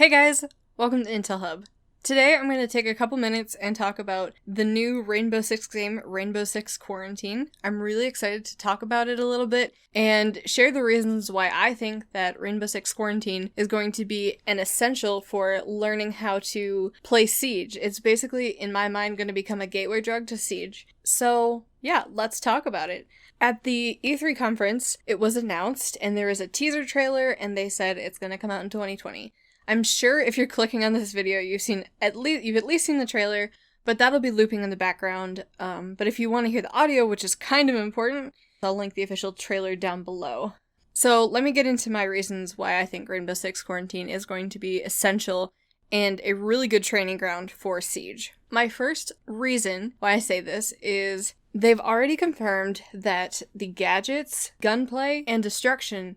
Hey guys, welcome to Intel Hub. Today I'm going to take a couple minutes and talk about the new Rainbow Six game, Rainbow Six Quarantine. I'm really excited to talk about it a little bit and share the reasons why I think that Rainbow Six Quarantine is going to be an essential for learning how to play Siege. It's basically, in my mind, going to become a gateway drug to Siege. So yeah, let's talk about it. At the E3 conference, it was announced and there is a teaser trailer and they said it's going to come out in 2020. I'm sure if you're clicking on this video, you've at least seen the trailer, but that'll be looping in the background. But if you want to hear the audio, which is kind of important, I'll link the official trailer down below. So let me get into my reasons why I think Rainbow Six Quarantine is going to be essential and a really good training ground for Siege. My first reason why I say this is they've already confirmed that the gadgets, gunplay, and destruction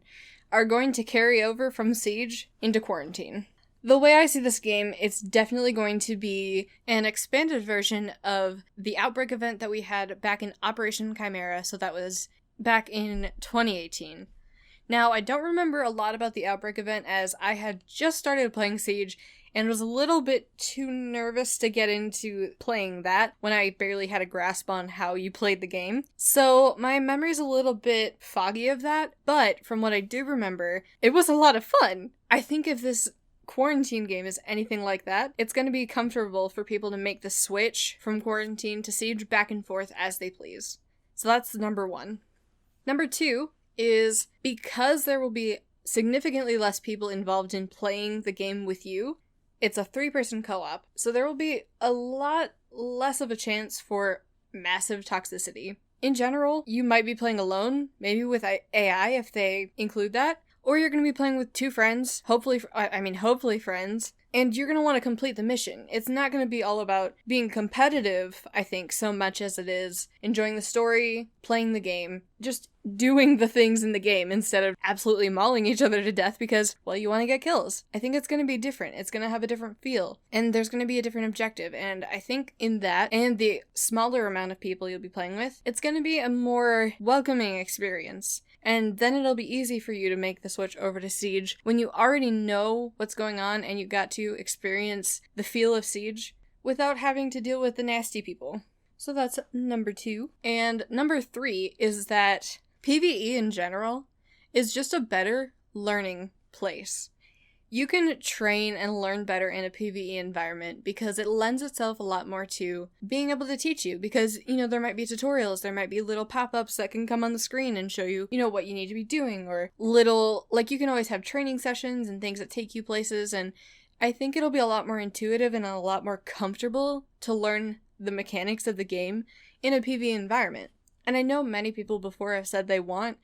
are going to carry over from Siege into Quarantine. The way I see this game, it's definitely going to be an expanded version of the Outbreak event that we had back in Operation Chimera, so that was back in 2018. Now, I don't remember a lot about the Outbreak event as I had just started playing Siege and was a little bit too nervous to get into playing that when I barely had a grasp on how you played the game. So my memory's a little bit foggy of that, but from what I do remember, it was a lot of fun. I think if this Quarantine game is anything like that, it's going to be comfortable for people to make the switch from Quarantine to Siege back and forth as they please. So that's number one. Number two is because there will be significantly less people involved in playing the game with you, it's a 3-person co-op, so there will be a lot less of a chance for massive toxicity. In general, you might be playing alone, maybe with AI if they include that, or you're going to be playing with 2 friends, hopefully friends, and you're going to want to complete the mission. It's not going to be all about being competitive, I think, so much as it is enjoying the story, playing the game, just doing the things in the game instead of absolutely mauling each other to death because, well, you want to get kills. I think it's going to be different. It's going to have a different feel, and there's going to be a different objective, and I think in that, and the smaller amount of people you'll be playing with, it's going to be a more welcoming experience. And then it'll be easy for you to make the switch over to Siege when you already know what's going on and you got to experience the feel of Siege without having to deal with the nasty people. So that's number 2. And number 3 is that PvE in general is just a better learning place. You can train and learn better in a PvE environment because it lends itself a lot more to being able to teach you because, there might be tutorials, there might be little pop-ups that can come on the screen and show you, what you need to be doing, or you can always have training sessions and things that take you places, and I think it'll be a lot more intuitive and a lot more comfortable to learn the mechanics of the game in a PvE environment. And I know many people before have said they want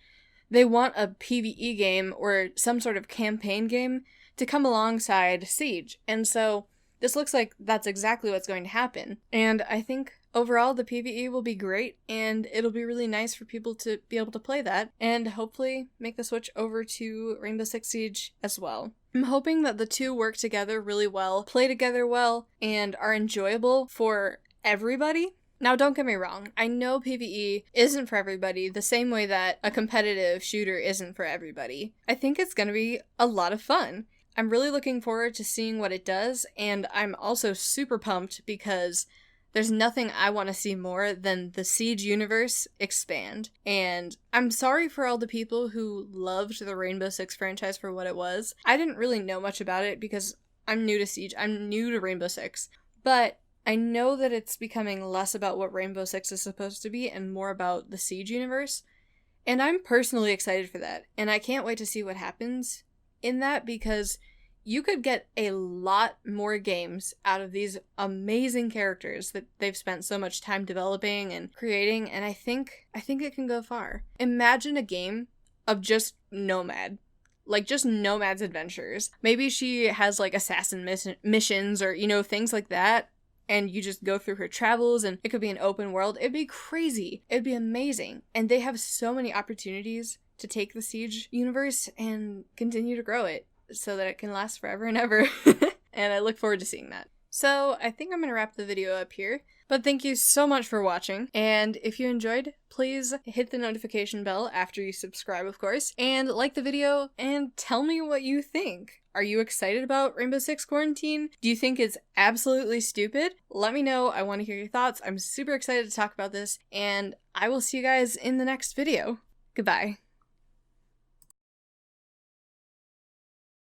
a PvE game or some sort of campaign game to come alongside Siege. And so this looks like that's exactly what's going to happen. And I think overall the PvE will be great and it'll be really nice for people to be able to play that and hopefully make the switch over to Rainbow Six Siege as well. I'm hoping that the two work together really well, play together well, and are enjoyable for everybody. Now, don't get me wrong, I know PvE isn't for everybody the same way that a competitive shooter isn't for everybody. I think it's going to be a lot of fun. I'm really looking forward to seeing what it does, and I'm also super pumped because there's nothing I want to see more than the Siege universe expand. And I'm sorry for all the people who loved the Rainbow Six franchise for what it was. I didn't really know much about it because I'm new to Siege, I'm new to Rainbow Six, but I know that it's becoming less about what Rainbow Six is supposed to be and more about the Siege universe, and I'm personally excited for that, and I can't wait to see what happens in that because you could get a lot more games out of these amazing characters that they've spent so much time developing and creating, and I think it can go far. Imagine a game of just Nomad. Just Nomad's adventures. Maybe she has assassin missions or, things like that. And you just go through her travels, and it could be an open world. It'd be crazy. It'd be amazing. And they have so many opportunities to take the Siege universe and continue to grow it so that it can last forever and ever. And I look forward to seeing that. So I think I'm going to wrap the video up here. But thank you so much for watching. And if you enjoyed, please hit the notification bell after you subscribe, of course. And like the video and tell me what you think. Are you excited about Rainbow Six Quarantine? Do you think it's absolutely stupid? Let me know. I want to hear your thoughts. I'm super excited to talk about this, and I will see you guys in the next video. Goodbye.